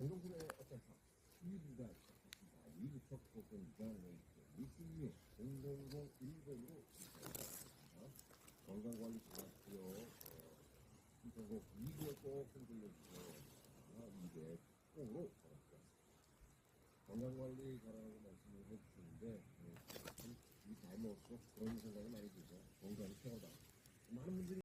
정동군의 어떤 2부가 시작했습니다. 2부 첫 곡은 미스유 0001번으로 시작했습니다. 건강관리 좋았고요. 신청곡 2부에 꼭 흔들려주세요. 2부에 꽁으로 받았습니다. 건강관리 잘하라고 말씀을 해주시는데 참 이 나이 먹을수록 그런 생각이 많이 들죠. 건강이 최고다. 많은 분들이